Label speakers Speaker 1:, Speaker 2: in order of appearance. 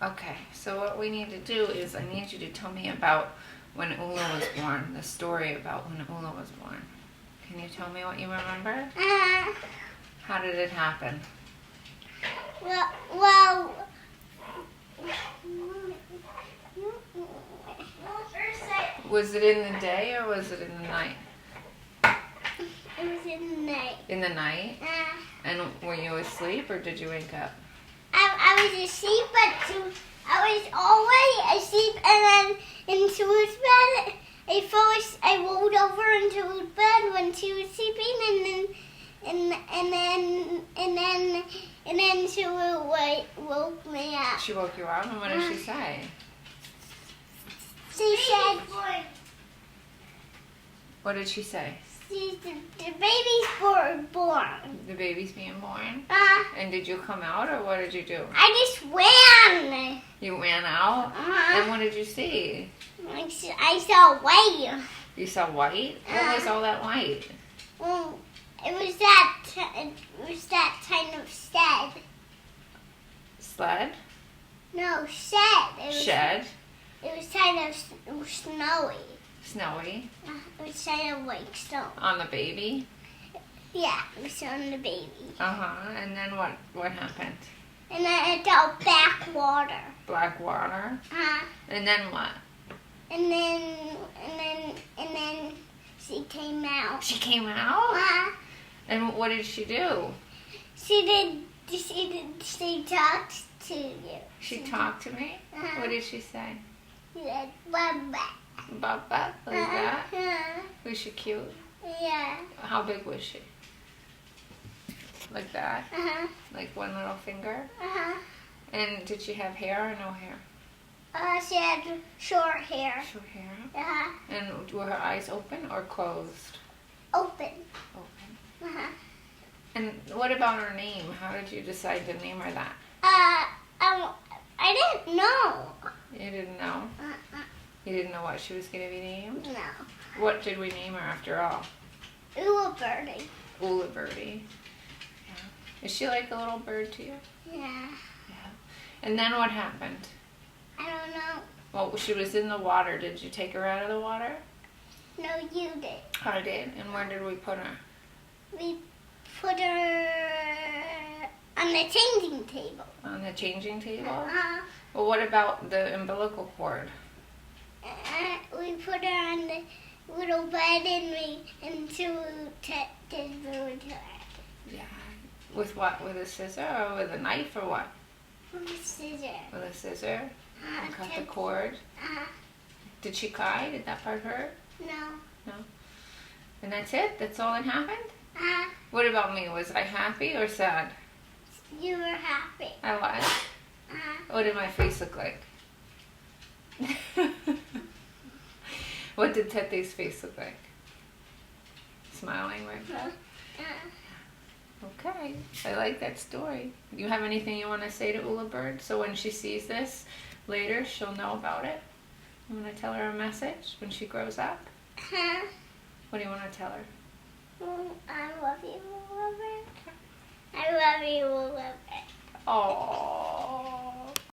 Speaker 1: Okay, so what we need to do is I need you to tell me about when Ula was born, the story about when Ula was born. Can you tell me what you remember? How did it happen?
Speaker 2: Well,
Speaker 1: Was it in the day or was it in the night?
Speaker 2: it was in the night.
Speaker 1: In the night? And were you asleep or did you wake up?
Speaker 2: I was asleep, but I was always asleep, and then into his bed. I rolled over into his bed when she was sleeping, and then she woke me up.
Speaker 1: She woke you up, and what did she say?
Speaker 2: She said,
Speaker 1: What did she say?
Speaker 2: the baby's born.
Speaker 1: The baby's being born? And did you come out or what did you do?
Speaker 2: I just ran.
Speaker 1: You ran out? And what did you see?
Speaker 2: I saw white.
Speaker 1: You saw white? What was all that white?
Speaker 2: It was that kind of shed.
Speaker 1: Sled?
Speaker 2: No, shed.
Speaker 1: Shed?
Speaker 2: It was kind of snowy.
Speaker 1: Snowy?
Speaker 2: It was kind of like snow.
Speaker 1: On the baby?
Speaker 2: Yeah, it was on the baby.
Speaker 1: And then what happened?
Speaker 2: And then it got black water.
Speaker 1: Black water? And then what?
Speaker 2: And then she came out.
Speaker 1: She came out? And what did she do?
Speaker 2: She talked to you.
Speaker 1: She talked to me? What did she say?
Speaker 2: She said, Baba.
Speaker 1: Baba? Like that? Was she cute?
Speaker 2: Yeah.
Speaker 1: How big was she? Like that? Like one little finger? And did she have hair or no hair?
Speaker 2: She had short hair.
Speaker 1: Short hair? And were her eyes open or closed?
Speaker 2: Open.
Speaker 1: Open. And what about her name? How did you decide to name her that?
Speaker 2: I didn't know.
Speaker 1: You didn't know? You didn't know what she was going to be named?
Speaker 2: No.
Speaker 1: What did we name her after all?
Speaker 2: Ula Birdie.
Speaker 1: Ula Birdie. Yeah. Is she like a little bird to you?
Speaker 2: Yeah.
Speaker 1: Yeah. And then what happened?
Speaker 2: I don't know.
Speaker 1: Well, she was in the water. Did you take her out of the water?
Speaker 2: No, you did.
Speaker 1: I did. And where did we put her?
Speaker 2: We put her on the changing table.
Speaker 1: On the changing table? Well, what about the umbilical cord?
Speaker 2: We put her on the little bed and she did her.
Speaker 1: Yeah. With what? With a scissor or with a knife or what?
Speaker 2: With a scissor.
Speaker 1: With a scissor? And cut the cord? Did she cry? Did that part hurt?
Speaker 2: No.
Speaker 1: No. And that's it? That's all that happened? What about me? Was I happy or sad?
Speaker 2: You were happy.
Speaker 1: I was? What did my face look like? What did Tete's face look like? Smiling, right? Okay, I like that story. Do you have anything you want to say to Ula Bird so when she sees this later, she'll know about it? You want to tell her a message when she grows up? What do you want to tell her?
Speaker 2: I love you, Ula Bird. I love you, Ula Bird.
Speaker 1: Aww.